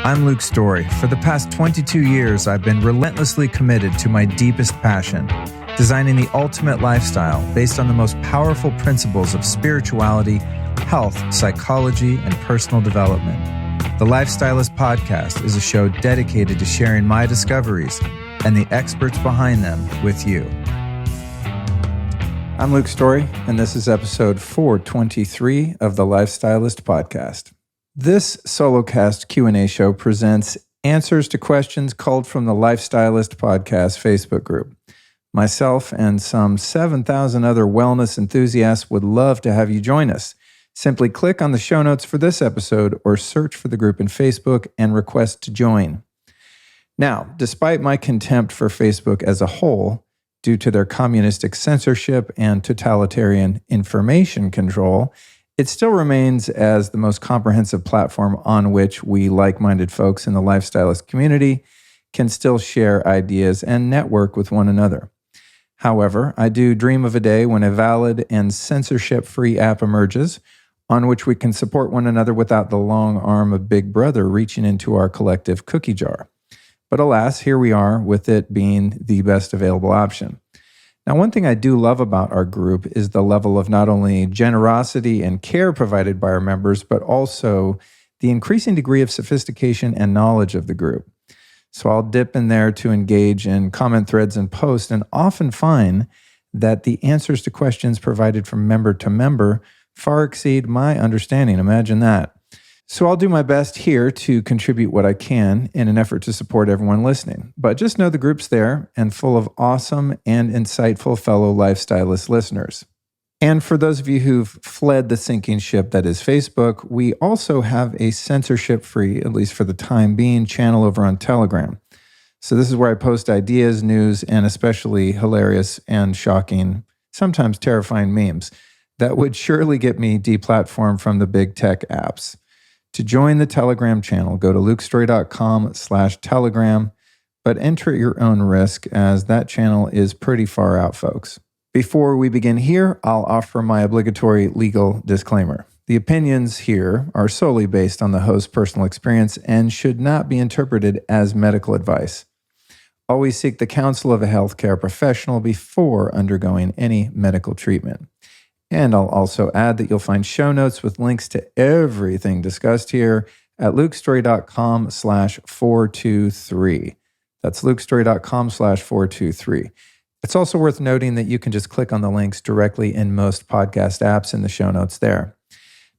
I'm Luke Story. For the past 22 years, I've been relentlessly committed to my deepest passion, designing the ultimate lifestyle based on the most powerful principles of spirituality, health, psychology, and personal development. The Lifestylist Podcast is a show dedicated to sharing my discoveries and the experts behind them with you. I'm Luke Story, and this is episode 423 of the Lifestylist Podcast. This Solocast Q&A show presents answers to questions culled from the Lifestylist Podcast Facebook group. Myself and some 7,000 other wellness enthusiasts would love to have you join us. Simply click on the show notes for this episode or search for the group in Facebook and request to join. Now, despite my contempt for Facebook as a whole, due to their communistic censorship and totalitarian information control, it still remains as the most comprehensive platform on which we like-minded folks in the lifestylist community can still share ideas and network with one another. However, I do dream of a day when a valid and censorship-free app emerges on which we can support one another without the long arm of Big Brother reaching into our collective cookie jar. But alas, here we are with it being the best available option. Now, one thing I do love about our group is the level of not only generosity and care provided by our members, but also the increasing degree of sophistication and knowledge of the group. So I'll dip in there to engage in comment threads and posts and often find that the answers to questions provided from member to member far exceed my understanding. Imagine that. So I'll do my best here to contribute what I can in an effort to support everyone listening. But just know the group's there and full of awesome and insightful fellow lifestylist listeners. And for those of you who've fled the sinking ship that is Facebook, we also have a censorship-free, at least for the time being, channel over on Telegram. So this is where I post ideas, news, and especially hilarious and shocking, sometimes terrifying memes that would surely get me deplatformed from the big tech apps. To join the Telegram channel, go to lukestory.com/Telegram, but enter at your own risk as that channel is pretty far out, folks. Before we begin here, I'll offer my obligatory legal disclaimer. The opinions here are solely based on the host's personal experience and should not be interpreted as medical advice. Always seek the counsel of a healthcare professional before undergoing any medical treatment. And I'll also add that you'll find show notes with links to everything discussed here at lukestory.com/423. That's lukestory.com/423. It's also worth noting that you can just click on the links directly in most podcast apps in the show notes there.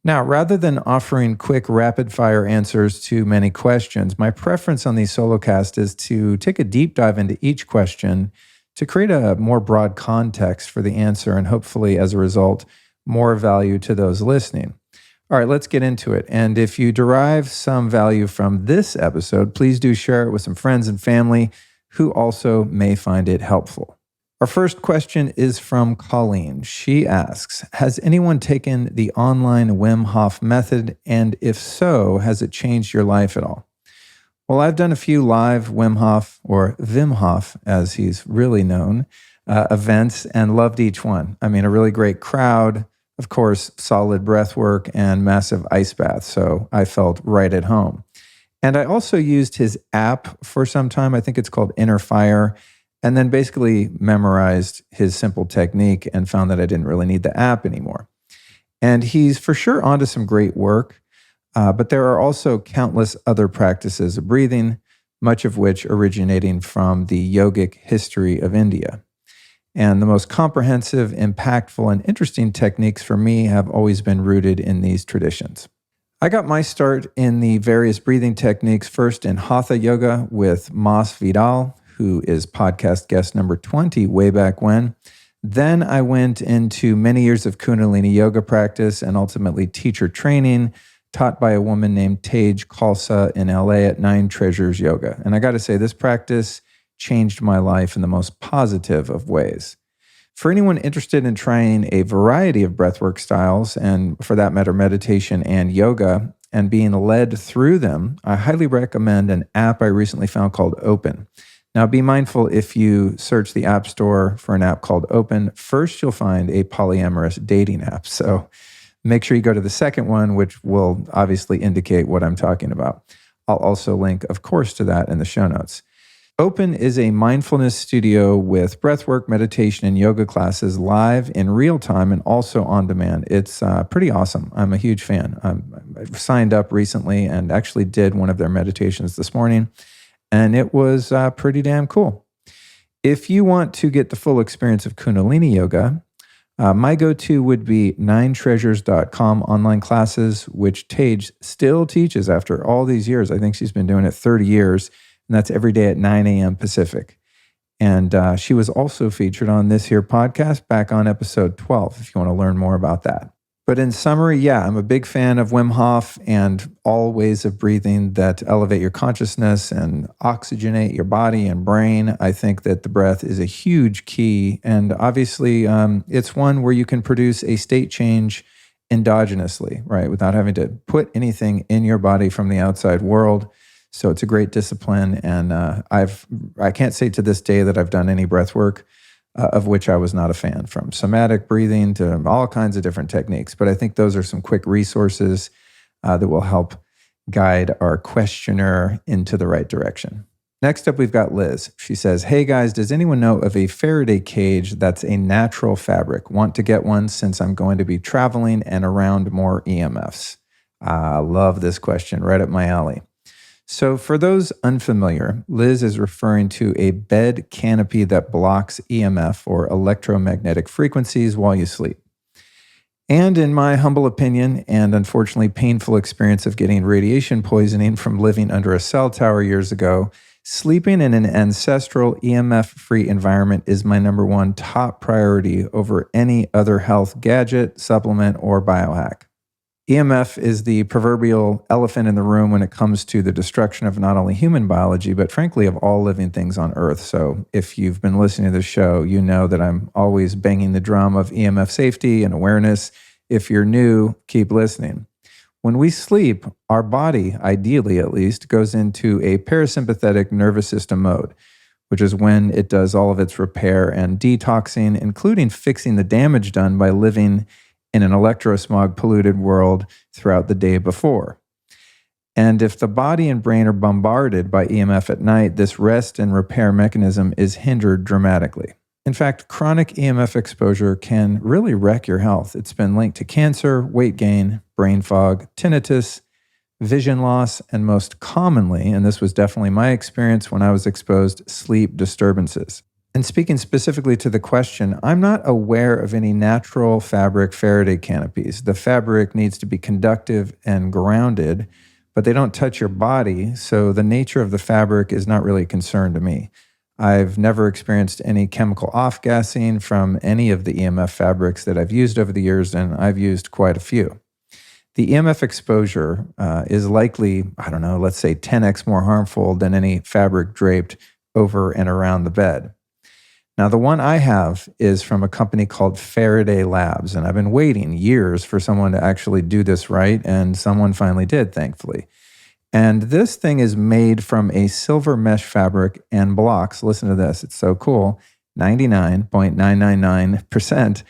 Now, rather than offering quick rapid-fire answers to many questions, my preference on these Solocast is to take a deep dive into each question to create a more broad context for the answer and hopefully, as a result, more value to those listening. All right, let's get into it. And if you derive some value from this episode, please do share it with some friends and family who also may find it helpful. Our first question is from Colleen. She asks, has anyone taken the online Wim Hof method? And if so, has it changed your life at all? Well, I've done a few live Wim Hof, or Wim Hof, as he's really known, events and loved each one. I mean, a really great crowd, of course, solid breath work and massive ice bath. So I felt right at home. And I also used his app for some time. I think it's called Inner Fire. And then basically memorized his simple technique and found that I didn't really need the app anymore. And he's for sure onto some great work. But there are also countless other practices of breathing, much of which originating from the yogic history of India. And the most comprehensive, impactful, and interesting techniques for me have always been rooted in these traditions. I got my start in the various breathing techniques first in Hatha Yoga with Mas Vidal, who is podcast guest number 20 way back when. Then I went into many years of Kundalini yoga practice and ultimately teacher training, taught by a woman named Tej Khalsa in LA at Nine Treasures Yoga. And I got to say, this practice changed my life in the most positive of ways. For anyone interested in trying a variety of breathwork styles, and for that matter, meditation and yoga, and being led through them, I highly recommend an app I recently found called Open. Now, be mindful if you search the App Store for an app called Open, first you'll find a polyamorous dating app. So make sure you go to the second one, which will obviously indicate what I'm talking about. I'll also link, of course, to that in the show notes. Open is a mindfulness studio with breathwork, meditation, and yoga classes live in real time and also on demand. It's pretty awesome. I'm a huge fan. I signed up recently and actually did one of their meditations this morning, and it was pretty damn cool. If you want to get the full experience of Kundalini Yoga, my go-to would be 9treasures.com online classes, which Tage still teaches after all these years. I think she's been doing it 30 years. And that's every day at 9 a.m. Pacific. And she was also featured on this here podcast back on episode 12, if you want to learn more about that. But in summary, yeah, I'm a big fan of Wim Hof and all ways of breathing that elevate your consciousness and oxygenate your body and brain. I think that the breath is a huge key. And obviously, it's one where you can produce a state change endogenously, right, without having to put anything in your body from the outside world. So it's a great discipline, and I can't say to this day that I've done any breath work of which I was not a fan, from somatic breathing to all kinds of different techniques. But I think those are some quick resources that will help guide our questioner into the right direction. Next up, we've got Liz. She says, "Hey guys, does anyone know of a Faraday cage that's a natural fabric? Want to get one since I'm going to be traveling and around more EMFs." I love this question, right up my alley. So for those unfamiliar, Liz is referring to a bed canopy that blocks EMF, or electromagnetic frequencies, while you sleep. And in my humble opinion, and unfortunately painful experience of getting radiation poisoning from living under a cell tower years ago, sleeping in an ancestral EMF-free environment is my number one top priority over any other health gadget, supplement, or biohack. EMF is the proverbial elephant in the room when it comes to the destruction of not only human biology, but frankly of all living things on Earth. So if you've been listening to the show, you know that I'm always banging the drum of EMF safety and awareness. If you're new, keep listening. When we sleep, our body, ideally at least, goes into a parasympathetic nervous system mode, which is when it does all of its repair and detoxing, including fixing the damage done by living in an electrosmog polluted world throughout the day before. And if the body and brain are bombarded by EMF at night, this rest and repair mechanism is hindered dramatically. In fact, chronic EMF exposure can really wreck your health. It's been linked to cancer, weight gain, brain fog, tinnitus, vision loss, and most commonly, and this was definitely my experience when I was exposed, sleep disturbances. And speaking specifically to the question, I'm not aware of any natural fabric Faraday canopies. The fabric needs to be conductive and grounded, but they don't touch your body, so the nature of the fabric is not really a concern to me. I've never experienced any chemical off-gassing from any of the EMF fabrics that I've used over the years, and I've used quite a few. The EMF exposure is likely, let's say 10x more harmful than any fabric draped over and around the bed. Now, the one I have is from a company called Faraday Labs, and I've been waiting years for someone to actually do this right, and someone finally did, thankfully. And this thing is made from a silver mesh fabric and blocks, listen to this, it's so cool, 99.999%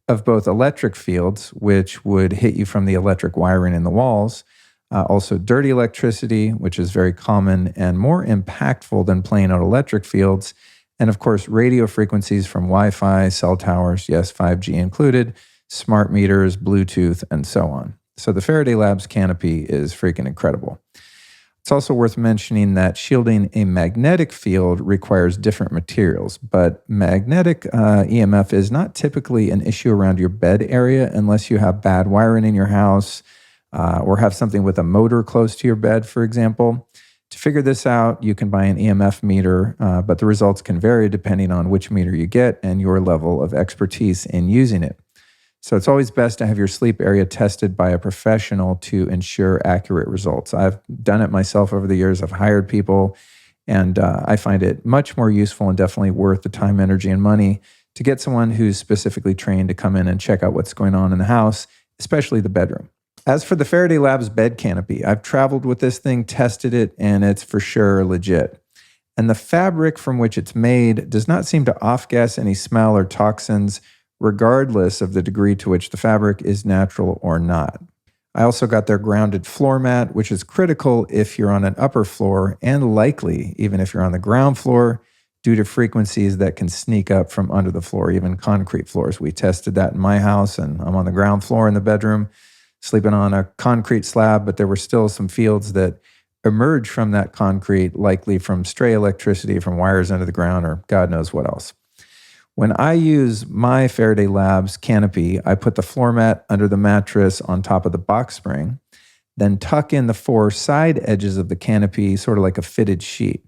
of both electric fields, which would hit you from the electric wiring in the walls, also dirty electricity, which is very common and more impactful than plain old electric fields, and of course, radio frequencies from Wi-Fi, cell towers, yes, 5G included, smart meters, Bluetooth, and so on. So the Faraday Labs canopy is freaking incredible. It's also worth mentioning that shielding a magnetic field requires different materials, but magnetic EMF is not typically an issue around your bed area unless you have bad wiring in your house or have something with a motor close to your bed, for example. To figure this out, you can buy an EMF meter, but the results can vary depending on which meter you get and your level of expertise in using it. So it's always best to have your sleep area tested by a professional to ensure accurate results. I've done it myself over the years. I've hired people, and I find it much more useful and definitely worth the time, energy, and money to get someone who's specifically trained to come in and check out what's going on in the house, especially the bedroom. As for the Faraday Labs bed canopy, I've traveled with this thing, tested it, and it's for sure legit. And the fabric from which it's made does not seem to off-gas any smell or toxins, regardless of the degree to which the fabric is natural or not. I also got their grounded floor mat, which is critical if you're on an upper floor and likely even if you're on the ground floor due to frequencies that can sneak up from under the floor, even concrete floors. We tested that in my house, and I'm on the ground floor in the bedroom, sleeping on a concrete slab, but there were still some fields that emerged from that concrete, likely from stray electricity from wires under the ground or God knows what else. When I use my Faraday Labs canopy, I put the floor mat under the mattress on top of the box spring, then tuck in the 4 side edges of the canopy, sort of like a fitted sheet.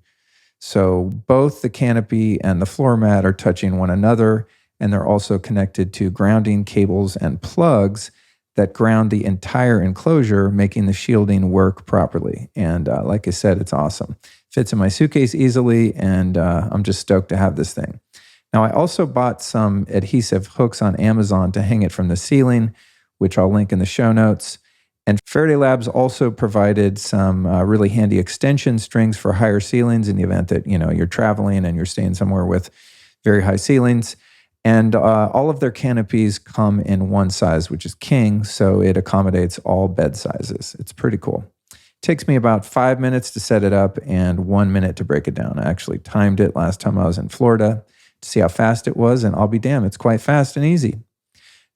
So both the canopy and the floor mat are touching one another, and they're also connected to grounding cables and plugs that ground the entire enclosure, making the shielding work properly. And like I said, it's awesome. Fits in my suitcase easily, and I'm just stoked to have this thing. Now, I also bought some adhesive hooks on Amazon to hang it from the ceiling, which I'll link in the show notes. And Faraday Labs also provided some really handy extension strings for higher ceilings in the event that, you're traveling and you're staying somewhere with very high ceilings. And all of their canopies come in one size, which is king, so it accommodates all bed sizes. It's pretty cool. It takes me about 5 minutes to set it up and 1 minute to break it down. I actually timed it last time I was in Florida to see how fast it was, and I'll be damned, it's quite fast and easy.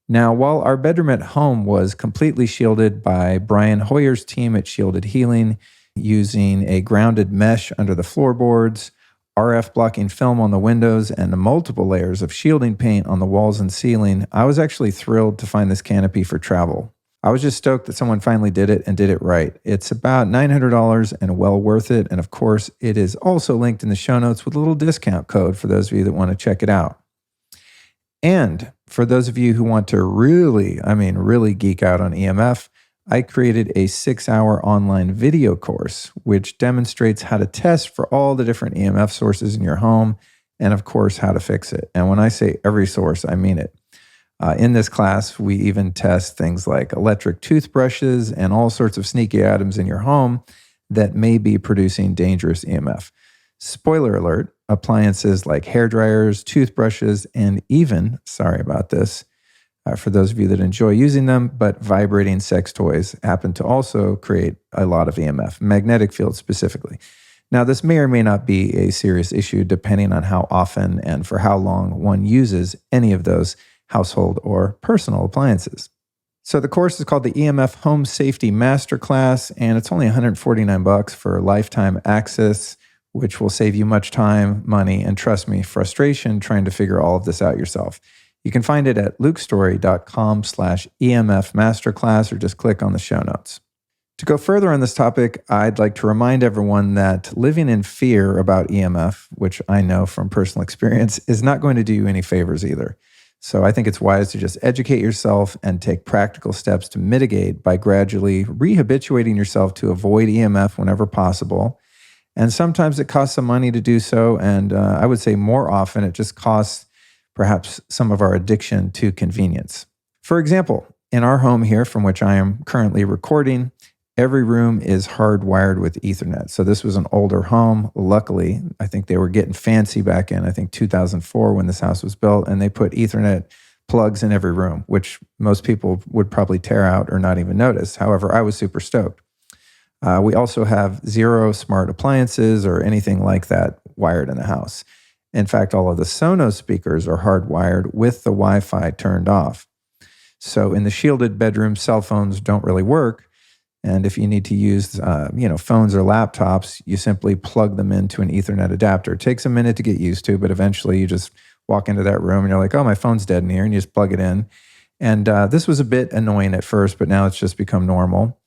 Now, while our bedroom at home was completely shielded by Brian Hoyer's team at Shielded Healing, using a grounded mesh under the floorboards, RF blocking film on the windows, and the multiple layers of shielding paint on the walls and ceiling, I was actually thrilled to find this canopy for travel. I was just stoked that someone finally did it and did it right. It's about $900 and well worth it. And of course, it is also linked in the show notes with a little discount code for those of you that want to check it out. And for those of you who want to really geek out on EMF, I created a 6-hour online video course, which demonstrates how to test for all the different EMF sources in your home, and of course, how to fix it. And when I say every source, I mean it. In this class, we even test things like electric toothbrushes and all sorts of sneaky items in your home that may be producing dangerous EMF. Spoiler alert, appliances like hair dryers, toothbrushes, and even, sorry about this, for those of you that enjoy using them, but vibrating sex toys happen to also create a lot of EMF, magnetic fields specifically. Now, this may or may not be a serious issue depending on how often and for how long one uses any of those household or personal appliances. So the course is called the EMF Home Safety Masterclass, and it's only $149 for lifetime access, which will save you much time, money, and trust me, frustration trying to figure all of this out yourself. You can find it at lukestory.com/EMF Masterclass, or just click on the show notes. To go further on this topic, I'd like to remind everyone that living in fear about EMF, which I know from personal experience, is not going to do you any favors either. So I think it's wise to just educate yourself and take practical steps to mitigate by gradually rehabituating yourself to avoid EMF whenever possible. And sometimes it costs some money to do so, and I would say more often it just costs perhaps some of our addiction to convenience. For example, in our home here, from which I am currently recording, every room is hardwired with Ethernet. So this was an older home. Luckily, I think they were getting fancy back in, 2004 when this house was built, and they put Ethernet plugs in every room, which most people would probably tear out or not even notice. However, I was super stoked. We also have 0 smart appliances or anything like that wired in the house. In fact, all of the Sonos speakers are hardwired with the Wi-Fi turned off. So in the shielded bedroom, cell phones don't really work. And if you need to use phones or laptops, you simply plug them into an Ethernet adapter. It takes a minute to get used to, but eventually you just walk into that room and you're like, oh, my phone's dead in here, and you just plug it in. And this was a bit annoying at first, but now it's just become normal.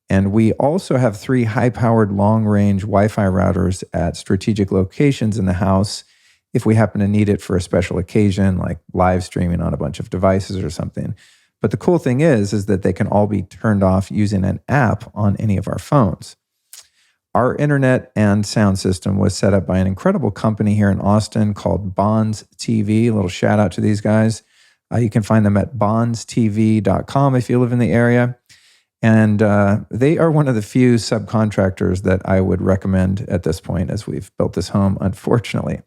And we also have 3 high-powered long-range Wi-Fi routers at strategic locations in the house if we happen to need it for a special occasion, like live streaming on a bunch of devices or something. But the cool thing is that they can all be turned off using an app on any of our phones. Our internet and sound system was set up by an incredible company here in Austin called Bonds TV. A little shout out to these guys. You can find them at bondstv.com if you live in the area. And they are one of the few subcontractors that I would recommend at this point as we've built this home, unfortunately.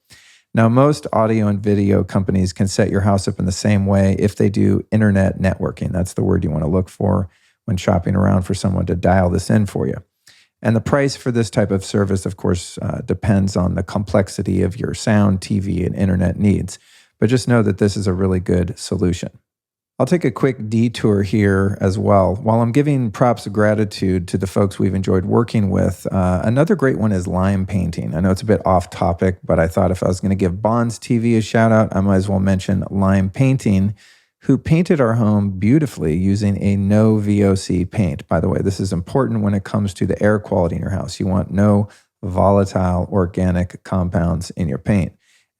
Now, most audio and video companies can set your house up in the same way if they do internet networking. That's the word you want to look for, when shopping around for someone to dial this in for you. And the price for this type of service, of course, depends on the complexity of your sound, TV, and internet needs. But just know that this is a really good solution. I'll take a quick detour here as well. While I'm giving props of gratitude to the folks we've enjoyed working with, another great one is lime painting. I know it's a bit off topic, but I thought if I was going to give Bonds TV a shout out, I might as well mention Lime Painting, who painted our home beautifully using a no VOC paint. By the way, this is important when it comes to the air quality in your house. You want no volatile organic compounds in your paint.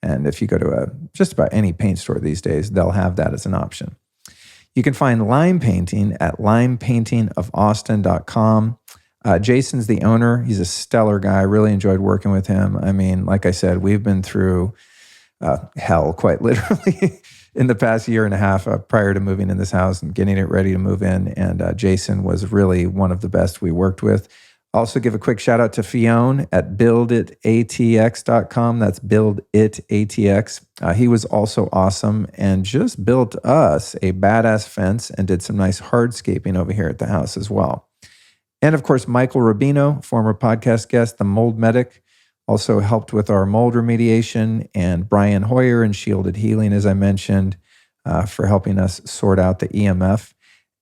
And if you go to just about any paint store these days, they'll have that as an option. You can find Lime Painting at limepaintingofaustin.com. Jason's the owner. He's a stellar guy. Really enjoyed working with him. I mean, like I said, we've been through hell, quite literally, in the past year and a half prior to moving in this house and getting it ready to move in. And Jason was really one of the best we worked with. Also give a quick shout out to Fiona at builditatx.com. That's builditatx. He was also awesome and just built us a badass fence and did some nice hardscaping over here at the house as well. And of course, Michael Rubino, former podcast guest, the mold medic, also helped with our mold remediation, and Brian Hoyer and Shielded Healing, as I mentioned, for helping us sort out the EMF.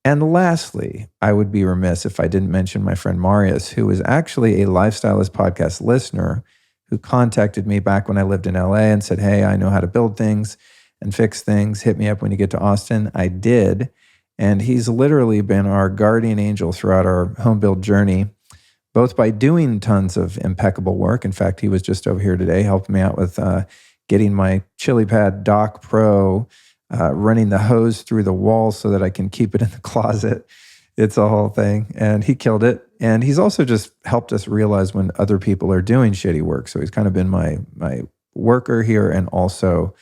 And lastly, I would be remiss if I didn't mention my friend Marius, who is actually a Lifestylist podcast listener who contacted me back when I lived in LA and said, hey, I know how to build things and fix things. Hit me up when you get to Austin. I did. And he's literally been our guardian angel throughout our home build journey, both by doing tons of impeccable work. In fact, he was just over here today helping me out with getting my ChiliPad Dock Pro, running the hose through the wall so that I can keep it in the closet. It's a whole thing. And he killed it. And he's also just helped us realize when other people are doing shitty work. So he's kind of been my worker here and also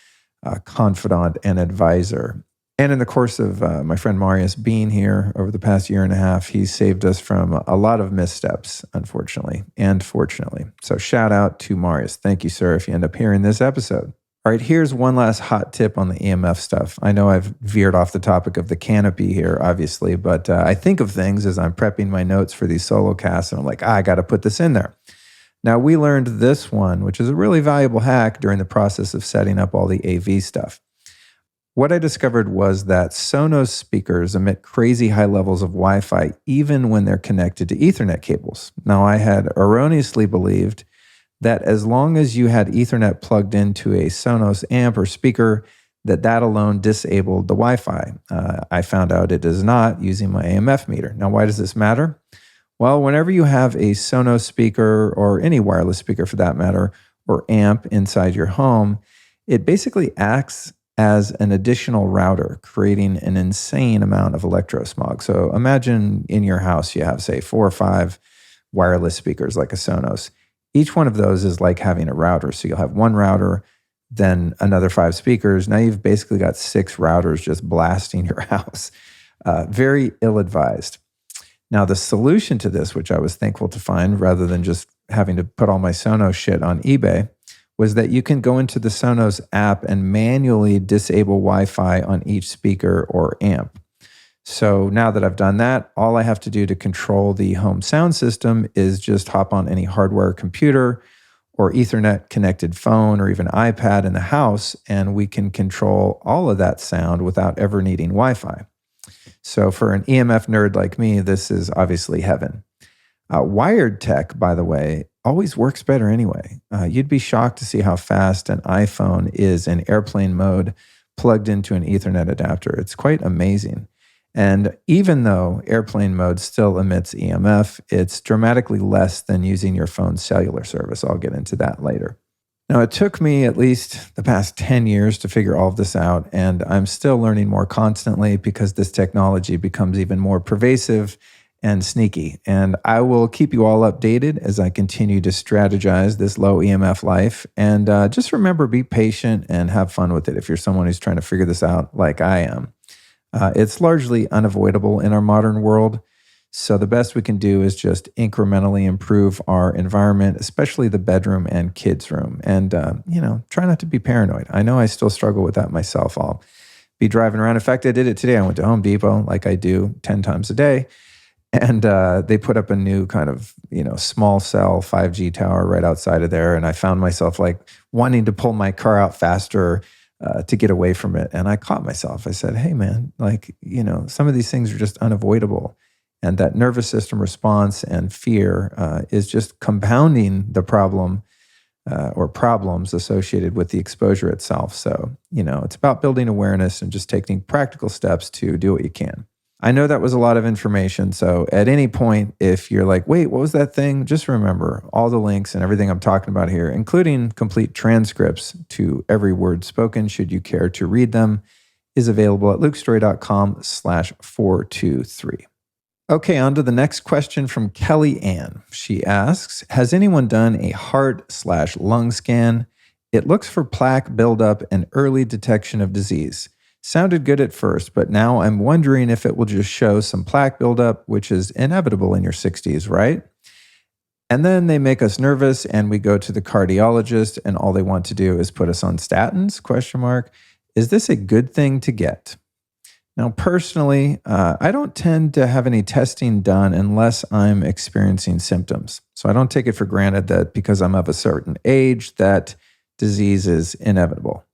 confidant and advisor. And in the course of my friend Marius being here over the past year and a half, he's saved us from a lot of missteps, unfortunately and fortunately. So shout out to Marius. Thank you, sir, if you end up hearing this episode. All right, here's one last hot tip on the EMF stuff. I know I've veered off the topic of the canopy here, obviously, but I think of things as I'm prepping my notes for these Solocasts, and I'm like, I got to put this in there. Now, we learned this one, which is a really valuable hack during the process of setting up all the AV stuff. What I discovered was that Sonos speakers emit crazy high levels of Wi-Fi even when they're connected to Ethernet cables. Now, I had erroneously believed that as long as you had Ethernet plugged into a Sonos amp or speaker, that alone disabled the Wi-Fi. I found out it does not using my EMF meter. Now, why does this matter? Well, whenever you have a Sonos speaker or any wireless speaker for that matter, or amp inside your home, it basically acts as an additional router, creating an insane amount of electrosmog. So imagine in your house you have, say, 4 or 5 wireless speakers like a Sonos. Each one of those is like having a router. So you'll have one router, then another 5 speakers. Now you've basically got 6 routers just blasting your house. Very ill-advised. Now the solution to this, which I was thankful to find rather than just having to put all my Sonos shit on eBay, was that you can go into the Sonos app and manually disable Wi-Fi on each speaker or amp. So now that I've done that, all I have to do to control the home sound system is just hop on any hardware computer or Ethernet connected phone or even iPad in the house, and we can control all of that sound without ever needing Wi-Fi. So for an EMF nerd like me, this is obviously heaven. Wired tech, by the way, always works better anyway. You'd be shocked to see how fast an iPhone is in airplane mode plugged into an Ethernet adapter. It's quite amazing. And even though airplane mode still emits EMF, it's dramatically less than using your phone's cellular service. I'll get into that later. Now, it took me at least the past 10 years to figure all of this out, and I'm still learning more constantly because this technology becomes even more pervasive and sneaky. And I will keep you all updated as I continue to strategize this low EMF life. And just remember, be patient and have fun with it if you're someone who's trying to figure this out like I am. It's largely unavoidable in our modern world. So the best we can do is just incrementally improve our environment, especially the bedroom and kids' room. And, try not to be paranoid. I know I still struggle with that myself. I'll be driving around. In fact, I did it today. I went to Home Depot like I do 10 times a day. And they put up a new kind of, small cell 5G tower right outside of there. And I found myself like wanting to pull my car out faster to get away from it. And I caught myself. I said, hey, man, some of these things are just unavoidable. And that nervous system response and fear is just compounding the problem or problems associated with the exposure itself. So, it's about building awareness and just taking practical steps to do what you can. I know that was a lot of information. So at any point, if you're like, wait, what was that thing? Just remember all the links and everything I'm talking about here, including complete transcripts to every word spoken, should you care to read them, is available at lukestory.com/423. Okay, on to the next question from Kelly Ann. She asks, has anyone done a heart/lung scan? It looks for plaque buildup and early detection of disease. Sounded good at first, but now I'm wondering if it will just show some plaque buildup, which is inevitable in your 60s, right? And then they make us nervous and we go to the cardiologist and all they want to do is put us on statins, ? Is this a good thing to get? Now, personally, I don't tend to have any testing done unless I'm experiencing symptoms. So I don't take it for granted that because I'm of a certain age that disease is inevitable.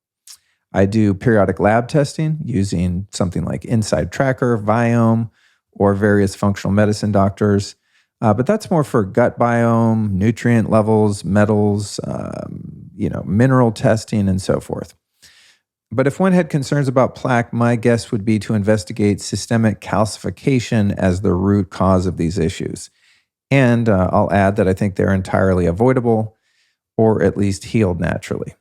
I do periodic lab testing using something like Inside Tracker, Viome, or various functional medicine doctors. But that's more for gut biome, nutrient levels, metals, mineral testing, and so forth. But if one had concerns about plaque, my guess would be to investigate systemic calcification as the root cause of these issues. And I'll add that I think they're entirely avoidable or at least healed naturally.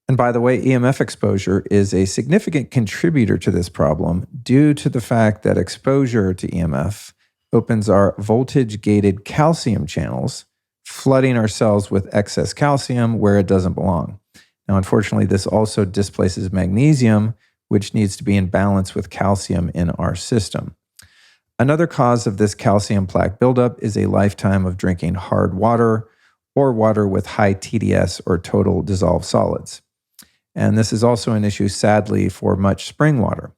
And by the way, EMF exposure is a significant contributor to this problem due to the fact that exposure to EMF opens our voltage-gated calcium channels, flooding our cells with excess calcium where it doesn't belong. Now, unfortunately, this also displaces magnesium, which needs to be in balance with calcium in our system. Another cause of this calcium plaque buildup is a lifetime of drinking hard water or water with high TDS or total dissolved solids. And this is also an issue, sadly, for much spring water.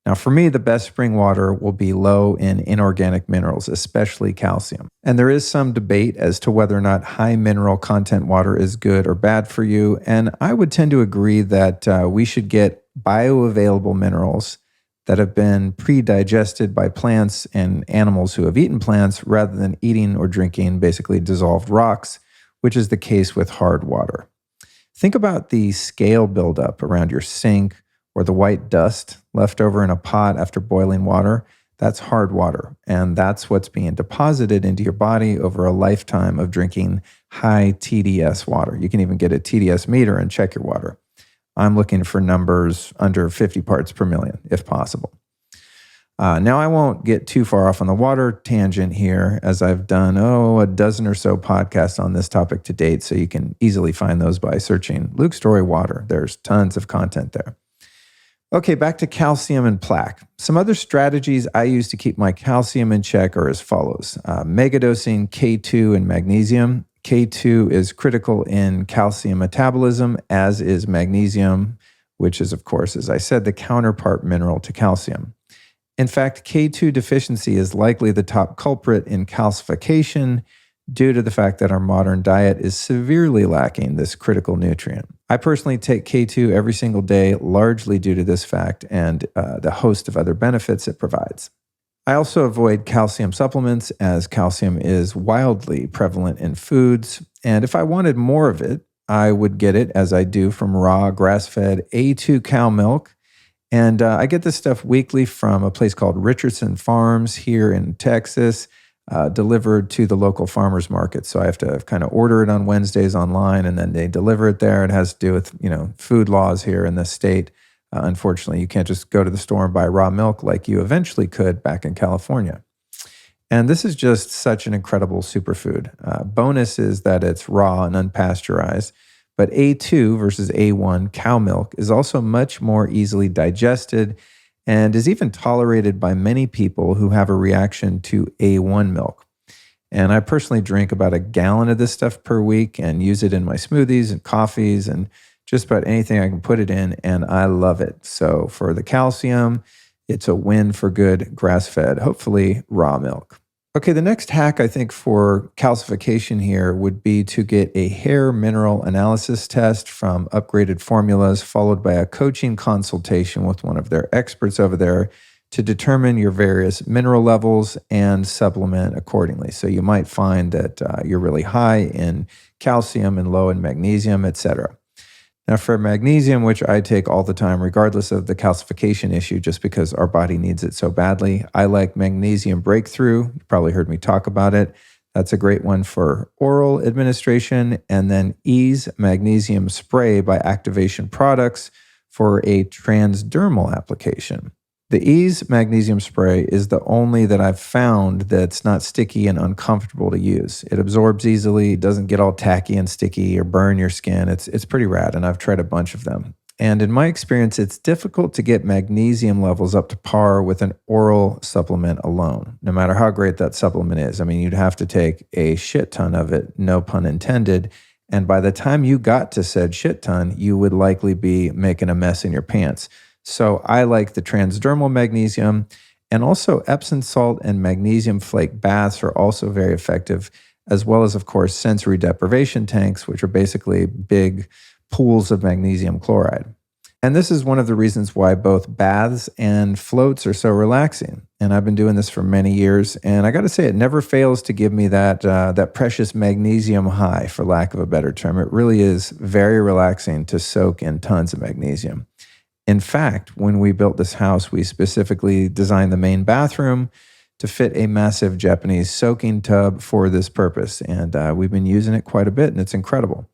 Now, for me, the best spring water will be low in inorganic minerals, especially calcium. And there is some debate as to whether or not high mineral content water is good or bad for you. And I would tend to agree that we should get bioavailable minerals that have been pre-digested by plants and animals who have eaten plants rather than eating or drinking basically dissolved rocks, which is the case with hard water. Think about the scale buildup around your sink or the white dust left over in a pot after boiling water. That's hard water, and that's what's being deposited into your body over a lifetime of drinking high TDS water. You can even get a TDS meter and check your water. I'm looking for numbers under 50 parts per million, if possible. Now, I won't get too far off on the water tangent here, as I've done, a dozen or so podcasts on this topic to date, so you can easily find those by searching Luke Story Water. There's tons of content there. Okay, back to calcium and plaque. Some other strategies I use to keep my calcium in check are as follows. Megadosing K2 and magnesium. K2 is critical in calcium metabolism, as is magnesium, which is, of course, as I said, the counterpart mineral to calcium. In fact, K2 deficiency is likely the top culprit in calcification due to the fact that our modern diet is severely lacking this critical nutrient. I personally take K2 every single day, largely due to this fact and the host of other benefits it provides. I also avoid calcium supplements, as calcium is wildly prevalent in foods, and if I wanted more of it, I would get it, as I do, from raw, grass-fed A2 cow milk. And I get this stuff weekly from a place called Richardson Farms here in Texas, delivered to the local farmers market. So I have to kind of order it on Wednesdays online, and then they deliver it there. It has to do with, food laws here in the state. Unfortunately, you can't just go to the store and buy raw milk like you eventually could back in California. And this is just such an incredible superfood. Bonus is that it's raw and unpasteurized. But A2 versus A1 cow milk is also much more easily digested and is even tolerated by many people who have a reaction to A1 milk. And I personally drink about a gallon of this stuff per week and use it in my smoothies and coffees and just about anything I can put it in, and I love it. So for the calcium, it's a win for good grass-fed, hopefully raw milk. Okay, the next hack I think for calcification here would be to get a hair mineral analysis test from Upgraded Formulas, followed by a coaching consultation with one of their experts over there to determine your various mineral levels and supplement accordingly. So you might find that you're really high in calcium and low in magnesium, etc. Now, for magnesium, which I take all the time, regardless of the calcification issue, just because our body needs it so badly, I like Magnesium Breakthrough. You probably heard me talk about it. That's a great one for oral administration. And then Ease Magnesium Spray by Activation Products for a transdermal application. The Ease Magnesium Spray is the only that I've found that's not sticky and uncomfortable to use. It absorbs easily, doesn't get all tacky and sticky or burn your skin. It's pretty rad, and I've tried a bunch of them. And in my experience, it's difficult to get magnesium levels up to par with an oral supplement alone, no matter how great that supplement is. I mean, you'd have to take a shit ton of it, no pun intended. And by the time you got to said shit ton, you would likely be making a mess in your pants. So I like the transdermal magnesium, and also Epsom salt and magnesium flake baths are also very effective, as well as, of course, sensory deprivation tanks, which are basically big pools of magnesium chloride. And this is one of the reasons why both baths and floats are so relaxing. And I've been doing this for many years, and I got to say, it never fails to give me that precious magnesium high, for lack of a better term. It really is very relaxing to soak in tons of magnesium. In fact, when we built this house, we specifically designed the main bathroom to fit a massive Japanese soaking tub for this purpose. And we've been using it quite a bit, and it's incredible.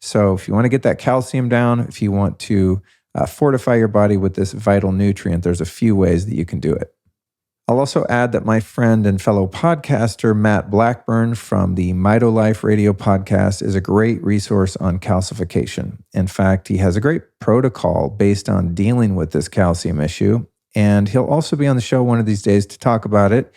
So if you want to get that calcium down, if you want to fortify your body with this vital nutrient, there's a few ways that you can do it. I'll also add that my friend and fellow podcaster, Matt Blackburn from the Mito Life Radio podcast, is a great resource on calcification. In fact, he has a great protocol based on dealing with this calcium issue, and he'll also be on the show one of these days to talk about it.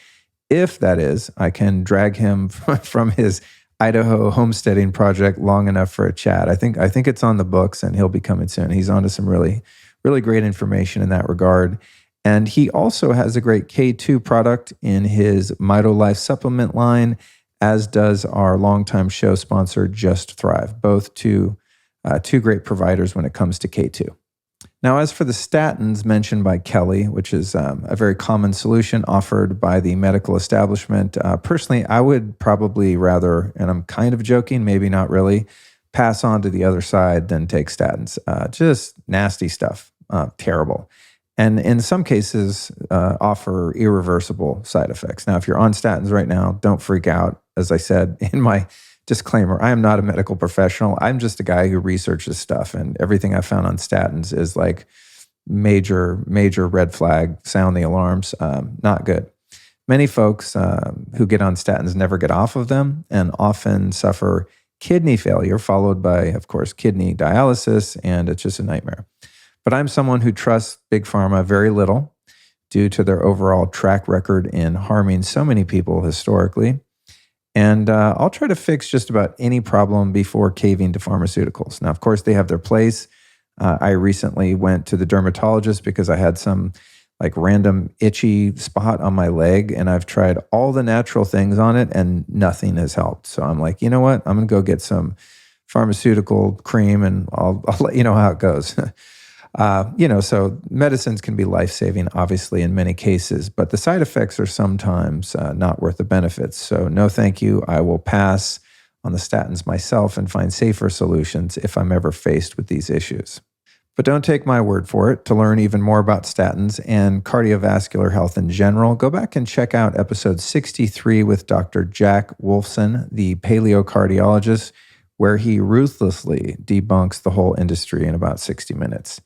If that is, I can drag him from his Idaho homesteading project long enough for a chat. I think it's on the books, and he'll be coming soon. He's onto some really, really great information in that regard. And he also has a great K2 product in his Mito Life supplement line, as does our longtime show sponsor, Just Thrive, both two great providers when it comes to K2. Now, as for the statins mentioned by Kelly, which is a very common solution offered by the medical establishment, personally, I would probably rather, and I'm kind of joking, maybe not really, pass on to the other side than take statins. Just nasty stuff, terrible. And in some cases, offer irreversible side effects. Now, if you're on statins right now, don't freak out. As I said in my disclaimer, I am not a medical professional. I'm just a guy who researches stuff, and everything I found on statins is like major red flag, sound the alarms, not good. Many folks who get on statins never get off of them and often suffer kidney failure, followed by, of course, kidney dialysis, and it's just a nightmare. But I'm someone who trusts Big Pharma very little due to their overall track record in harming so many people historically. And I'll try to fix just about any problem before caving to pharmaceuticals. Now, of course, they have their place. I recently went to the dermatologist because I had some like random itchy spot on my leg, and I've tried all the natural things on it and nothing has helped. So I'm like, you know what? I'm going to go get some pharmaceutical cream and I'll let you know how it goes. So medicines can be life-saving, obviously, in many cases, but the side effects are sometimes not worth the benefits. So no, thank you. I will pass on the statins myself and find safer solutions if I'm ever faced with these issues. But don't take my word for it. To learn even more about statins and cardiovascular health in general, go back and check out episode 63 with Dr. Jack Wolfson, the paleocardiologist, where he ruthlessly debunks the whole industry in about 60 minutes.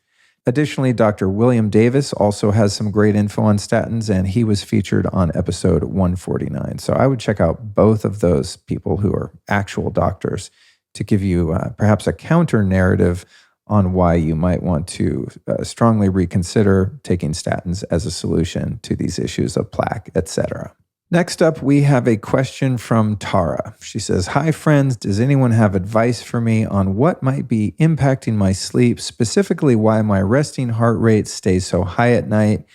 Additionally, Dr. William Davis also has some great info on statins, and he was featured on episode 149. So I would check out both of those people who are actual doctors to give you perhaps a counter narrative on why you might want to strongly reconsider taking statins as a solution to these issues of plaque, etc. Next up, we have a question from Tara. She says, "Hi friends, does anyone have advice for me on what might be impacting my sleep, specifically why my resting heart rate stays so high at night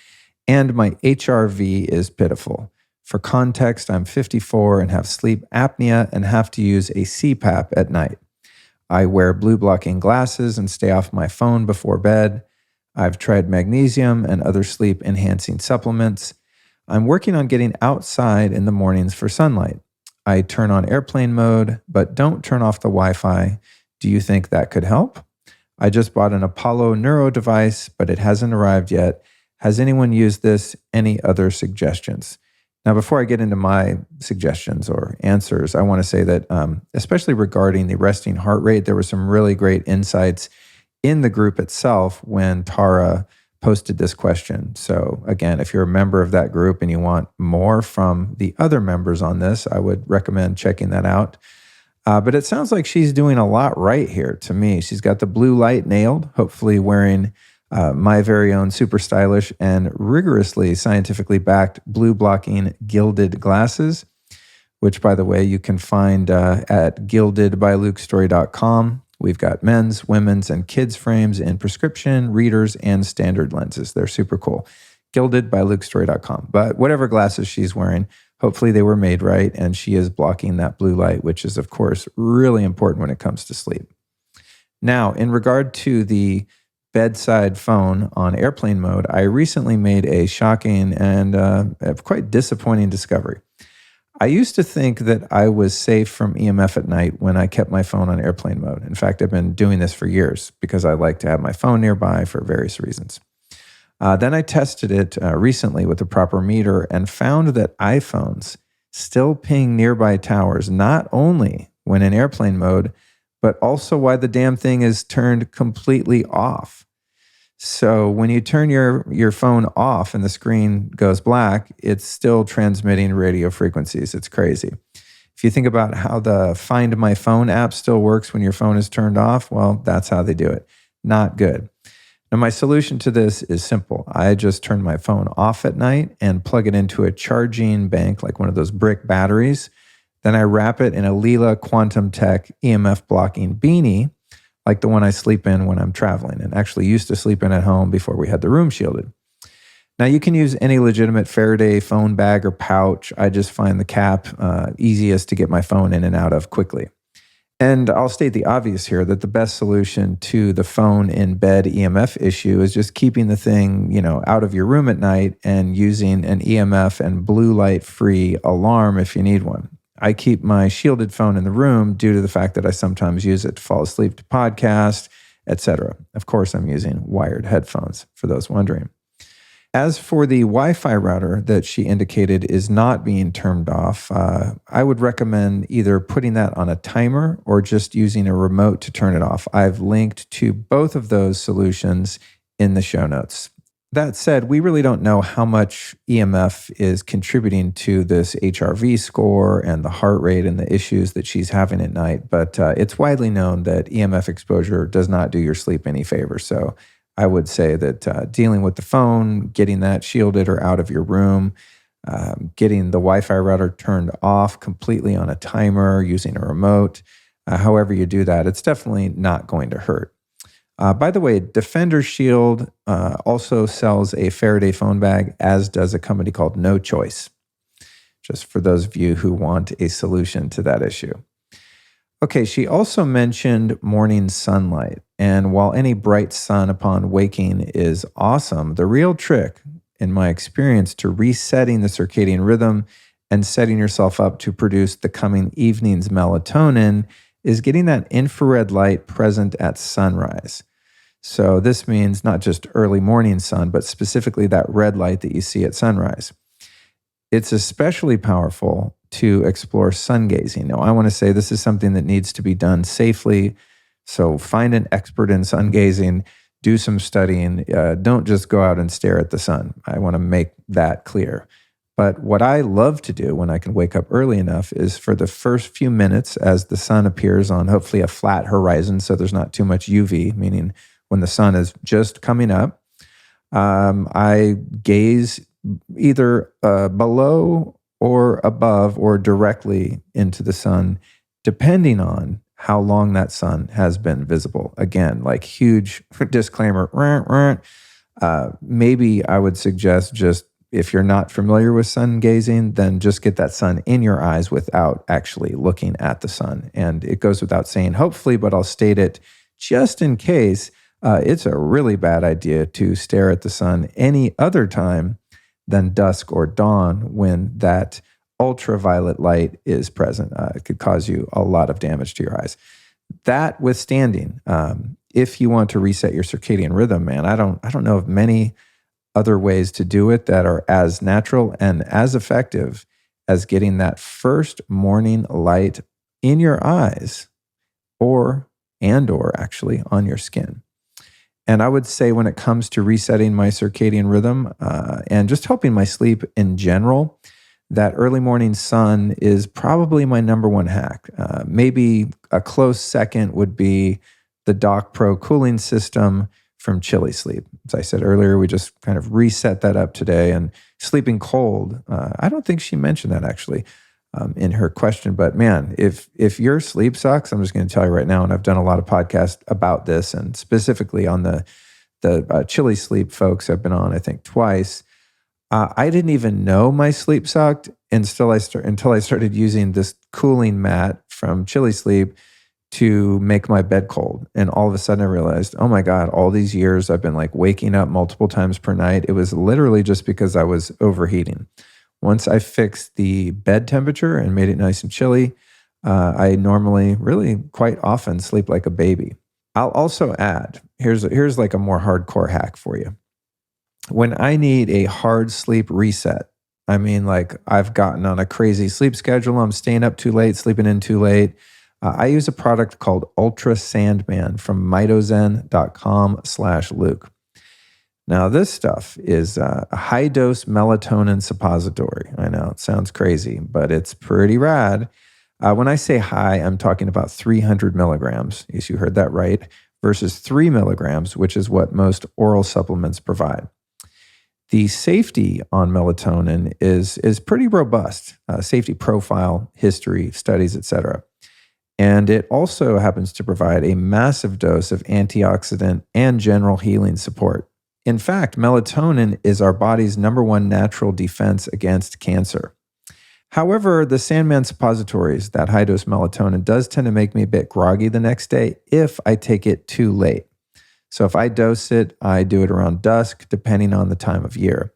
and my HRV is pitiful? For context, I'm 54 and have sleep apnea and have to use a Cpap at night. I wear blue blocking glasses and stay off my phone before bed. I've tried magnesium and other sleep enhancing supplements. I'm working on getting outside in the mornings for sunlight. I turn on airplane mode, but don't turn off the Wi-Fi. Do you think that could help? I just bought an Apollo Neuro device, but it hasn't arrived yet. Has anyone used this? Any other suggestions? Now, before I get into my suggestions or answers, I want to say that, especially regarding the resting heart rate, there were some really great insights in the group itself when Tara posted this question. So again, if you're a member of that group and you want more from the other members on this, I would recommend checking that out. But it sounds like she's doing a lot right here to me. She's got the blue light nailed, hopefully wearing my very own super stylish and rigorously scientifically backed blue blocking gilded glasses, which, by the way, you can find at gildedbylukestory.com. We've got men's, women's, and kids' frames in prescription, readers, and standard lenses. They're super cool. Gildedbylukestory.com. But whatever glasses she's wearing, hopefully they were made right, and she is blocking that blue light, which is, of course, really important when it comes to sleep. Now, in regard to the bedside phone on airplane mode, I recently made a shocking and quite disappointing discovery. I used to think that I was safe from EMF at night when I kept my phone on airplane mode. In fact, I've been doing this for years because I like to have my phone nearby for various reasons. Then I tested it recently with the proper meter and found that iPhones still ping nearby towers, not only when in airplane mode, but also while the damn thing is turned completely off. So when you turn your phone off and the screen goes black, it's still transmitting radio frequencies. It's crazy. If you think about how the Find My Phone app still works when your phone is turned off, well, that's how they do it. Not good. Now, my solution to this is simple. I just turn my phone off at night and plug it into a charging bank, like one of those brick batteries. Then I wrap it in a Leela Quantum Tech EMF blocking beanie, like the one I sleep in when I'm traveling, and actually used to sleep in at home before we had the room shielded. Now, you can use any legitimate Faraday phone bag or pouch. I just find the cap easiest to get my phone in and out of quickly. And I'll state the obvious here that the best solution to the phone in bed EMF issue is just keeping the thing, out of your room at night and using an EMF and blue light free alarm if you need one. I keep my shielded phone in the room due to the fact that I sometimes use it to fall asleep to podcast, etc. Of course, I'm using wired headphones, for those wondering. As for the Wi-Fi router that she indicated is not being turned off, I would recommend either putting that on a timer or just using a remote to turn it off. I've linked to both of those solutions in the show notes. That said, we really don't know how much EMF is contributing to this HRV score and the heart rate and the issues that she's having at night, but it's widely known that EMF exposure does not do your sleep any favor. So I would say that dealing with the phone, getting that shielded or out of your room, getting the Wi-Fi router turned off completely on a timer, using a remote, however you do that, it's definitely not going to hurt. By the way, Defender Shield also sells a Faraday phone bag, as does a company called No Choice, just for those of you who want a solution to that issue. Okay, she also mentioned morning sunlight. And while any bright sun upon waking is awesome, the real trick, in my experience, to resetting the circadian rhythm and setting yourself up to produce the coming evening's melatonin is getting that infrared light present at sunrise. So this means not just early morning sun, but specifically that red light that you see at sunrise. It's especially powerful to explore sun gazing. Now, I want to say this is something that needs to be done safely. So find an expert in sun gazing, do some studying. Don't just go out and stare at the sun. I want to make that clear. But what I love to do when I can wake up early enough is for the first few minutes as the sun appears on hopefully a flat horizon, so there's not too much UV, meaning when the sun is just coming up, I gaze either below or above or directly into the sun, depending on how long that sun has been visible. Again, like huge disclaimer, maybe I would suggest just if you're not familiar with sun gazing, then just get that sun in your eyes without actually looking at the sun. And it goes without saying, hopefully, but I'll state it just in case. It's a really bad idea to stare at the sun any other time than dusk or dawn when that ultraviolet light is present. It could cause you a lot of damage to your eyes. That withstanding, if you want to reset your circadian rhythm, man, I don't know of many other ways to do it that are as natural and as effective as getting that first morning light in your eyes or actually on your skin. And I would say when it comes to resetting my circadian rhythm and just helping my sleep in general, that early morning sun is probably my number one hack. Maybe a close second would be the Doc Pro cooling system from Chili Sleep. As I said earlier, we just kind of reset that up today. And sleeping cold, I don't think she mentioned that actually in her question. But man, if your sleep sucks, I'm just going to tell you right now, and I've done a lot of podcasts about this, and specifically on the Chili Sleep folks I've been on, I think twice. I didn't even know my sleep sucked until I started using this cooling mat from Chili Sleep to make my bed cold. And all of a sudden I realized, oh my God, all these years I've been like waking up multiple times per night. It was literally just because I was overheating. Once I fixed the bed temperature and made it nice and chilly, I normally really quite often sleep like a baby. I'll also add, here's like a more hardcore hack for you. When I need a hard sleep reset, I mean, like I've gotten on a crazy sleep schedule, I'm staying up too late, sleeping in too late, I use a product called Ultra Sandman from mitozen.com/Luke. Now, this stuff is a high-dose melatonin suppository. I know, it sounds crazy, but it's pretty rad. When I say high, I'm talking about 300 milligrams. Yes, you heard that right, versus 3 milligrams, which is what most oral supplements provide. The safety on melatonin is pretty robust. Safety profile, history, studies, etc. And it also happens to provide a massive dose of antioxidant and general healing support. In fact, melatonin is our body's number one natural defense against cancer. However, the Sandman suppositories, that high-dose melatonin, does tend to make me a bit groggy the next day if I take it too late. So if I dose it, I do it around dusk, depending on the time of year.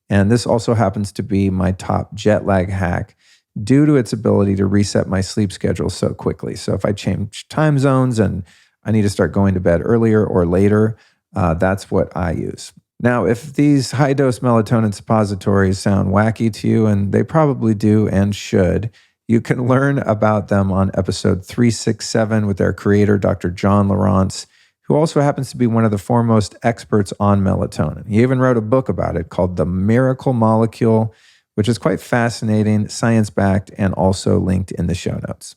And this also happens to be my top jet lag hack due to its ability to reset my sleep schedule so quickly. So if I change time zones and I need to start going to bed earlier or later, that's what I use. Now, if these high-dose melatonin suppositories sound wacky to you, and they probably do and should, you can learn about them on episode 367 with their creator, Dr. John Lawrence, who also happens to be one of the foremost experts on melatonin. He even wrote a book about it called The Miracle Molecule, which is quite fascinating, science-backed, and also linked in the show notes.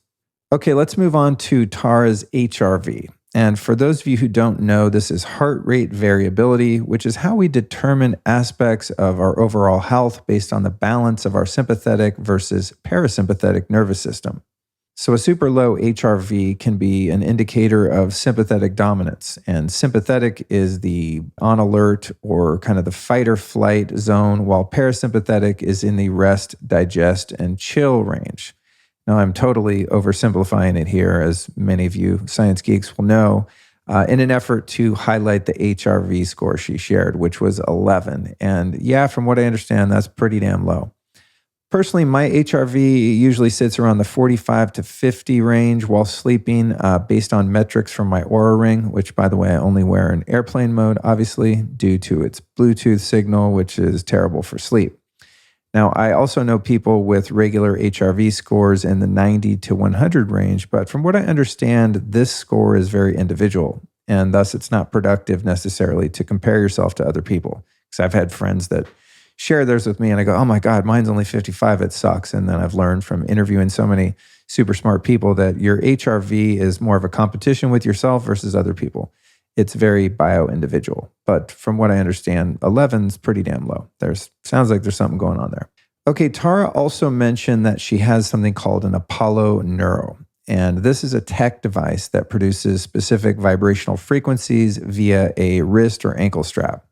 Okay, let's move on to Tara's HRV. And for those of you who don't know, this is heart rate variability, which is how we determine aspects of our overall health based on the balance of our sympathetic versus parasympathetic nervous system. So a super low HRV can be an indicator of sympathetic dominance, and sympathetic is the on alert or kind of the fight or flight zone, while parasympathetic is in the rest, digest, and chill range. Now, I'm totally oversimplifying it here, as many of you science geeks will know, in an effort to highlight the HRV score she shared, which was 11. And yeah, from what I understand, that's pretty damn low. Personally, my HRV usually sits around the 45 to 50 range while sleeping, based on metrics from my Oura Ring, which, by the way, I only wear in airplane mode, obviously, due to its Bluetooth signal, which is terrible for sleep. Now, I also know people with regular HRV scores in the 90 to 100 range, but from what I understand, this score is very individual, and thus it's not productive necessarily to compare yourself to other people. Because I've had friends that share theirs with me, and I go, oh my God, mine's only 55, it sucks. And then I've learned from interviewing so many super smart people that your HRV is more of a competition with yourself versus other people. It's very bio-individual. But from what I understand, 11's pretty damn low. Sounds like there's something going on there. Okay, Tara also mentioned that she has something called an Apollo Neuro. And this is a tech device that produces specific vibrational frequencies via a wrist or ankle strap.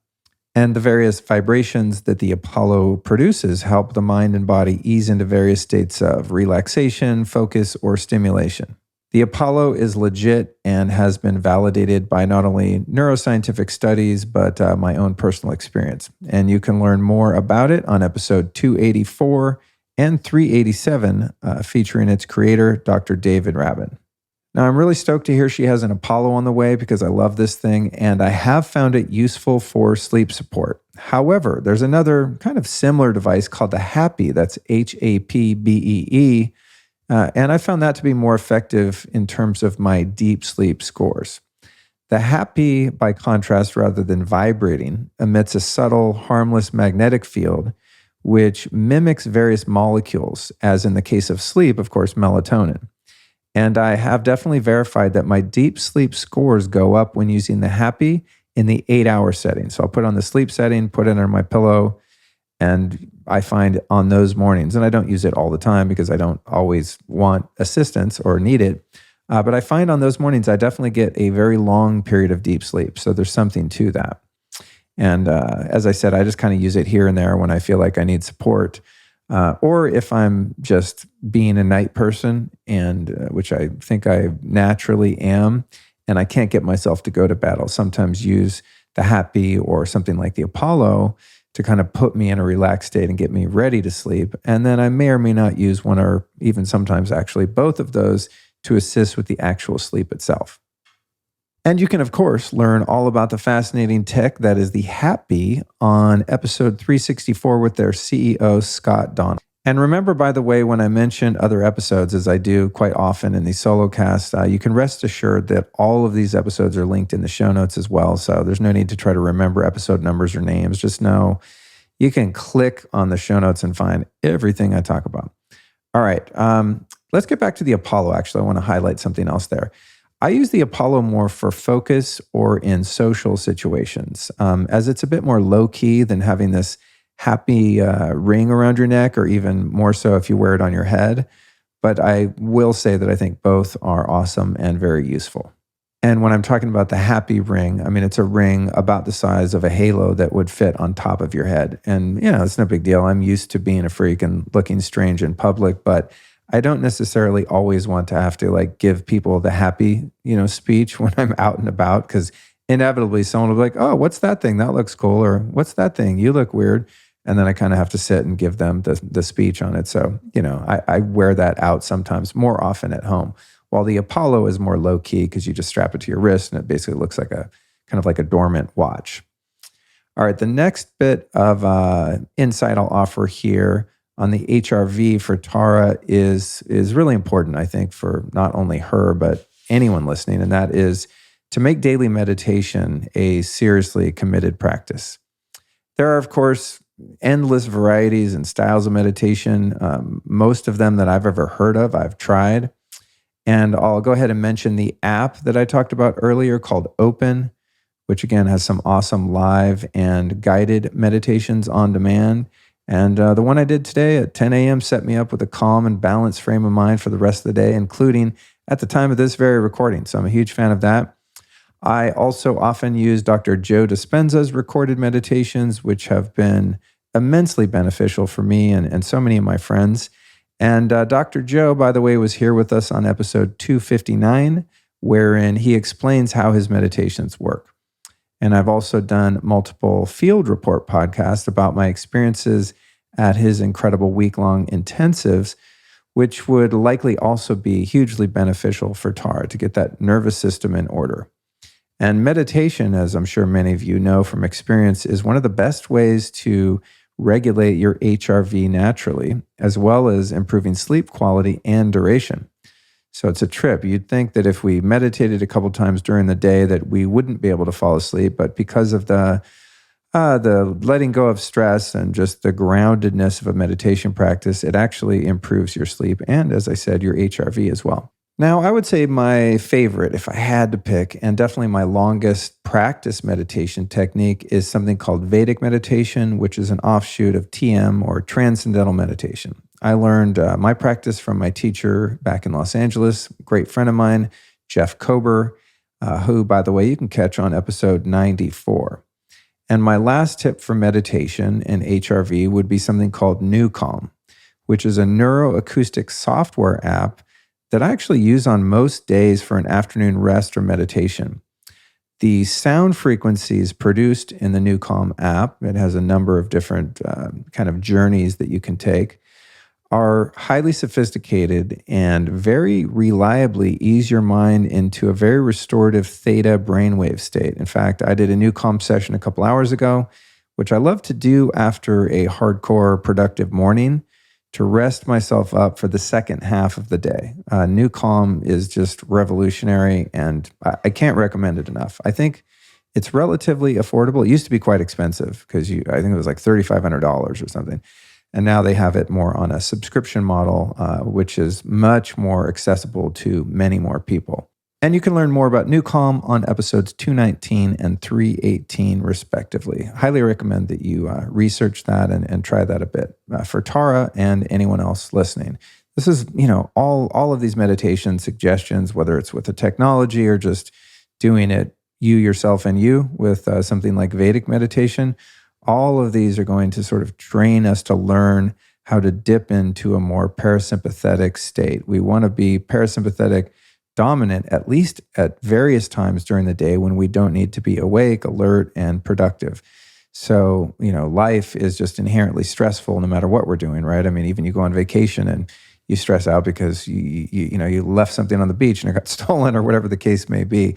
And the various vibrations that the Apollo produces help the mind and body ease into various states of relaxation, focus, or stimulation. The Apollo is legit and has been validated by not only neuroscientific studies, but my own personal experience. And you can learn more about it on episode 284 and 387, featuring its creator, Dr. David Rabin. Now, I'm really stoked to hear she has an Apollo on the way because I love this thing, and I have found it useful for sleep support. However, there's another kind of similar device called the Happy, that's HAPBEE, and I found that to be more effective in terms of my deep sleep scores. The Happy, by contrast, rather than vibrating, emits a subtle, harmless magnetic field, which mimics various molecules, as in the case of sleep, of course, melatonin. And I have definitely verified that my deep sleep scores go up when using the Happy in the 8-hour setting. So I'll put on the sleep setting, put it under my pillow, and I find on those mornings, and I don't use it all the time because I don't always want assistance or need it, but I find on those mornings I definitely get a very long period of deep sleep. So there's something to that. And as I said, I just kind of use it here and there when I feel like I need support, or if I'm just being a night person, and which I think I naturally am, and I can't get myself to go to bed. I'll sometimes use the Happy or something like the Apollo to kind of put me in a relaxed state and get me ready to sleep. And then I may or may not use one or even sometimes actually both of those to assist with the actual sleep itself. And you can, of course, learn all about the fascinating tech that is the Happy on episode 364 with their CEO, Scott Donald. And remember, by the way, when I mention other episodes, as I do quite often in the Solocast, you can rest assured that all of these episodes are linked in the show notes as well. So there's no need to try to remember episode numbers or names. Just know you can click on the show notes and find everything I talk about. All right, let's get back to the Apollo. Actually, I want to highlight something else there. I use the Apollo more for focus or in social situations, as it's a bit more low-key than having this Happy ring around your neck, or even more so if you wear it on your head. But I will say that I think both are awesome and very useful. And when I'm talking about the Happy ring, I mean, it's a ring about the size of a halo that would fit on top of your head. And, it's no big deal. I'm used to being a freak and looking strange in public, but I don't necessarily always want to have to give people the Happy, speech when I'm out and about, because inevitably someone will be like, oh, what's that thing? That looks cool. Or what's that thing? You look weird. And then I kind of have to sit and give them the speech on it. So, I wear that out sometimes, more often at home. While the Apollo is more low key because you just strap it to your wrist and it basically looks like a kind of like a dormant watch. All right, the next bit of insight I'll offer here on the HRV for Tara is really important, I think, for not only her, but anyone listening. And that is to make daily meditation a seriously committed practice. There are, of course, endless varieties and styles of meditation. Most of them that I've ever heard of, I've tried. And I'll go ahead and mention the app that I talked about earlier called Open, which again has some awesome live and guided meditations on demand. And the one I did today at 10 a.m. set me up with a calm and balanced frame of mind for the rest of the day, including at the time of this very recording. So I'm a huge fan of that. I also often use Dr. Joe Dispenza's recorded meditations, which have been immensely beneficial for me and so many of my friends. And Dr. Joe, by the way, was here with us on episode 259, wherein he explains how his meditations work. And I've also done multiple field report podcasts about my experiences at his incredible week-long intensives, which would likely also be hugely beneficial for Tara to get that nervous system in order. And meditation, as I'm sure many of you know from experience, is one of the best ways to regulate your HRV naturally, as well as improving sleep quality and duration. So it's a trip. You'd think that if we meditated a couple times during the day that we wouldn't be able to fall asleep, but because of the letting go of stress and just the groundedness of a meditation practice, it actually improves your sleep and, as I said, your HRV as well. Now, I would say my favorite, if I had to pick, and definitely my longest practice meditation technique, is something called Vedic Meditation, which is an offshoot of TM, or Transcendental Meditation. I learned my practice from my teacher back in Los Angeles, great friend of mine, Jeff Kober, who, by the way, you can catch on episode 94. And my last tip for meditation and HRV would be something called NewCalm, which is a neuroacoustic software app that I actually use on most days for an afternoon rest or meditation. The sound frequencies produced in the NewCalm app, it has a number of different kind of journeys that you can take, are highly sophisticated and very reliably ease your mind into a very restorative theta brainwave state. In fact, I did a NewCalm session a couple hours ago, which I love to do after a hardcore productive morning to rest myself up for the second half of the day. NewCalm is just revolutionary, and I can't recommend it enough. I think it's relatively affordable. It used to be quite expensive because I think it was like $3,500 or something. And now they have it more on a subscription model, which is much more accessible to many more people. And you can learn more about NewCalm on episodes 219 and 318, respectively. Highly recommend that you research that and try that a bit for Tara and anyone else listening. This is, all of these meditation suggestions, whether it's with the technology or just doing it you, yourself, and you with something like Vedic meditation. All of these are going to sort of train us to learn how to dip into a more parasympathetic state. We want to be parasympathetic dominant, at least at various times during the day when we don't need to be awake, alert, and productive. So, life is just inherently stressful no matter what we're doing, right? I mean, even you go on vacation and you stress out because you left something on the beach and it got stolen or whatever the case may be.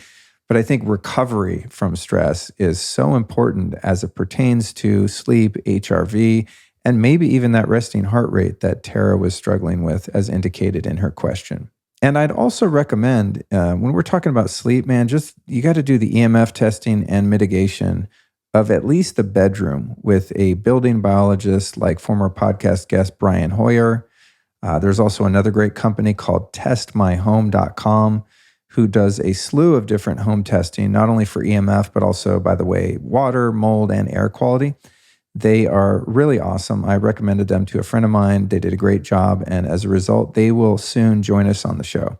But I think recovery from stress is so important as it pertains to sleep, HRV, and maybe even that resting heart rate that Tara was struggling with as indicated in her question. And I'd also recommend, when we're talking about sleep, man, you got to do the EMF testing and mitigation of at least the bedroom with a building biologist like former podcast guest Brian Hoyer. There's also another great company called testmyhome.com who does a slew of different home testing, not only for EMF, but also, by the way, water, mold, and air quality. They are really awesome. I recommended them to a friend of mine. They did a great job. And as a result, they will soon join us on the show.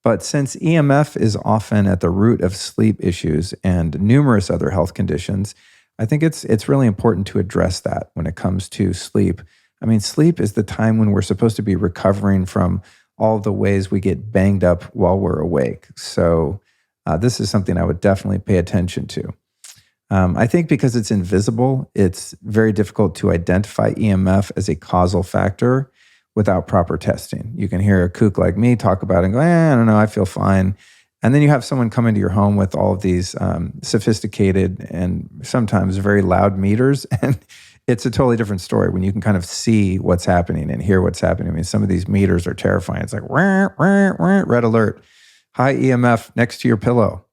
But since EMF is often at the root of sleep issues and numerous other health conditions, I think it's really important to address that when it comes to sleep. I mean, sleep is the time when we're supposed to be recovering from all the ways we get banged up while we're awake. So this is something I would definitely pay attention to. I think because it's invisible, it's very difficult to identify EMF as a causal factor without proper testing. You can hear a kook like me talk about it and go, I don't know, I feel fine. And then you have someone come into your home with all of these sophisticated and sometimes very loud meters, and it's a totally different story when you can kind of see what's happening and hear what's happening. I mean, some of these meters are terrifying. It's like, red alert, high EMF next to your pillow.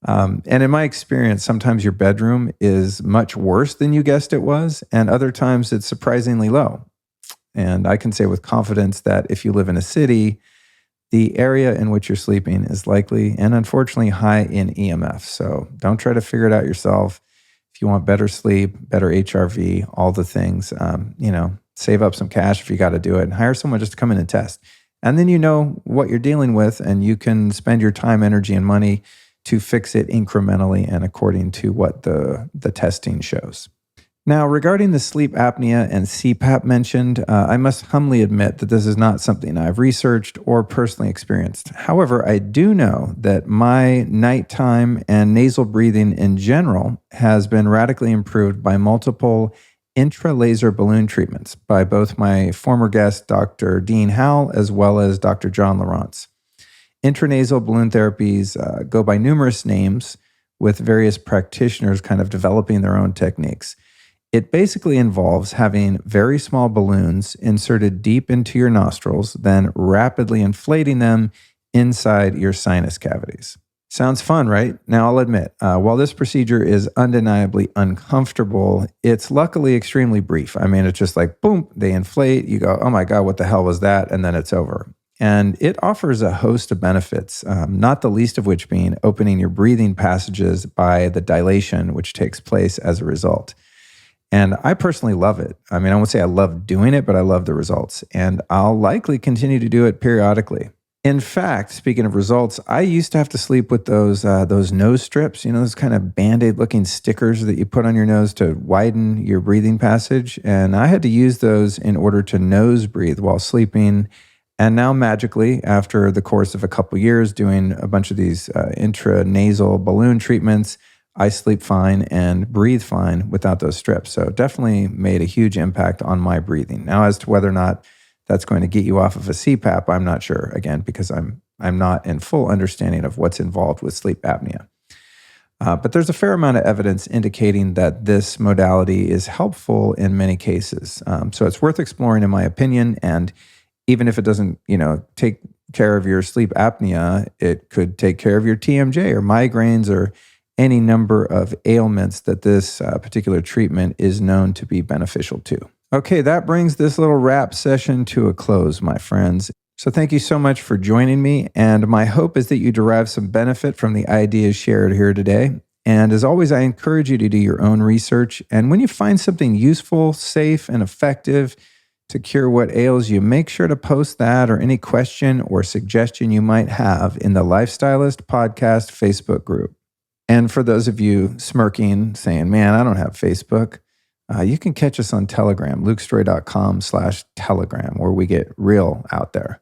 And in my experience, sometimes your bedroom is much worse than you guessed it was, and other times it's surprisingly low. And I can say with confidence that if you live in a city, the area in which you're sleeping is likely and unfortunately high in EMF. So don't try to figure it out yourself. If you want better sleep, better HRV, all the things, save up some cash if you got to do it and hire someone just to come in and test. And then you know what you're dealing with and you can spend your time, energy, and money to fix it incrementally and according to what the testing shows. Now, regarding the sleep apnea and Cpap mentioned, I must humbly admit that this is not something I've researched or personally experienced. However, I do know that my nighttime and nasal breathing in general has been radically improved by multiple intralaser balloon treatments by both my former guest, Dr. Dean Howell, as well as Dr. John Lawrence. Intranasal balloon therapies go by numerous names, with various practitioners kind of developing their own techniques. It basically involves having very small balloons inserted deep into your nostrils, then rapidly inflating them inside your sinus cavities. Sounds fun, right? Now, I'll admit, while this procedure is undeniably uncomfortable, it's luckily extremely brief. I mean, it's just like, boom, they inflate, you go, oh my God, what the hell was that? And then it's over. And it offers a host of benefits, not the least of which being opening your breathing passages by the dilation which takes place as a result. And I personally love it. I mean, I won't say I love doing it, but I love the results. And I'll likely continue to do it periodically. In fact, speaking of results, I used to have to sleep with those nose strips, those kind of Band-Aid looking stickers that you put on your nose to widen your breathing passage. And I had to use those in order to nose breathe while sleeping. And now magically, after the course of a couple years doing a bunch of these intranasal balloon treatments, I sleep fine and breathe fine without those strips. So it definitely made a huge impact on my breathing. Now, as to whether or not that's going to get you off of a Cpap, I'm not sure, again, because I'm not in full understanding of what's involved with sleep apnea. But there's a fair amount of evidence indicating that this modality is helpful in many cases. So it's worth exploring, in my opinion. And even if it doesn't, take care of your sleep apnea, it could take care of your TMJ or migraines or any number of ailments that this particular treatment is known to be beneficial to. Okay, that brings this little wrap session to a close, my friends. So thank you so much for joining me, and my hope is that you derive some benefit from the ideas shared here today. And as always, I encourage you to do your own research, and when you find something useful, safe, and effective to cure what ails you, make sure to post that or any question or suggestion you might have in the Lifestylist Podcast Facebook group. And for those of you smirking, saying, man, I don't have Facebook, you can catch us on Telegram, lukestory.com/Telegram, where we get real out there.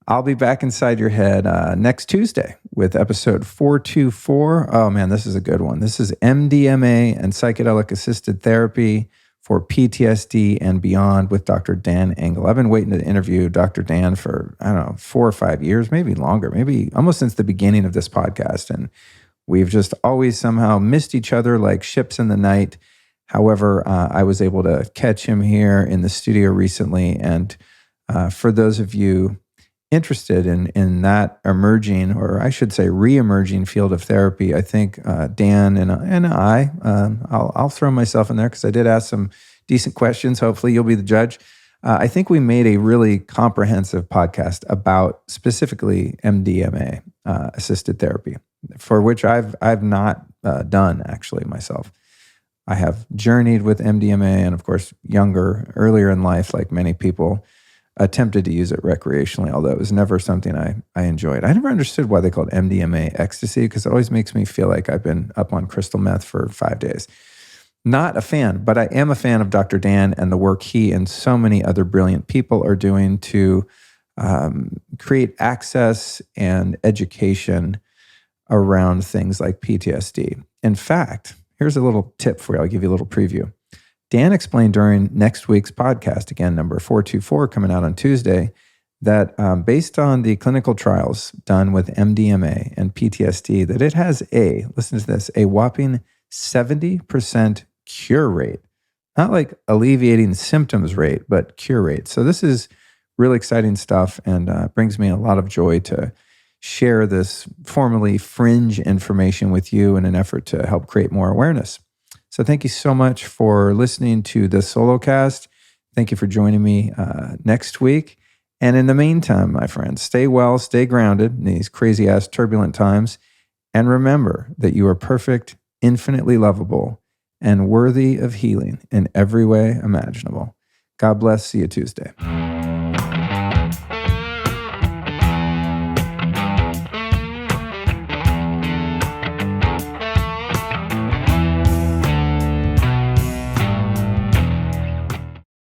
I'll be back inside your head next Tuesday with episode 424. Oh man, this is a good one. This is MDMA and psychedelic-assisted therapy for PTSD and beyond with Dr. Dan Engel. I've been waiting to interview Dr. Dan for, 4 or 5 years, maybe longer, maybe almost since the beginning of this podcast. And we've just always somehow missed each other like ships in the night. However, I was able to catch him here in the studio recently. And for those of you interested in that emerging, or I should say re-emerging field of therapy, I think Dan and I'll throw myself in there because I did ask some decent questions. Hopefully you'll be the judge. I think we made a really comprehensive podcast about specifically MDMA assisted therapy, for which I've not done actually myself. I have journeyed with MDMA and, of course, earlier in life, like many people, attempted to use it recreationally, although it was never something I enjoyed. I never understood why they called MDMA ecstasy, because it always makes me feel like I've been up on crystal meth for 5 days. Not a fan, but I am a fan of Dr. Dan and the work he and so many other brilliant people are doing to create access and education around things like PTSD. In fact, here's a little tip for you. I'll give you a little preview. Dan explained during next week's podcast, again, number 424, coming out on Tuesday, that based on the clinical trials done with MDMA and PTSD, that it has listen to this, a whopping 70% cure rate. Not like alleviating symptoms rate, but cure rate. So this is really exciting stuff, and brings me a lot of joy to share this formerly fringe information with you in an effort to help create more awareness. So thank you so much for listening to the Solocast. Thank you for joining me next week. And in the meantime, my friends, stay well, stay grounded in these crazy-ass turbulent times. And remember that you are perfect, infinitely lovable, and worthy of healing in every way imaginable. God bless. See you Tuesday.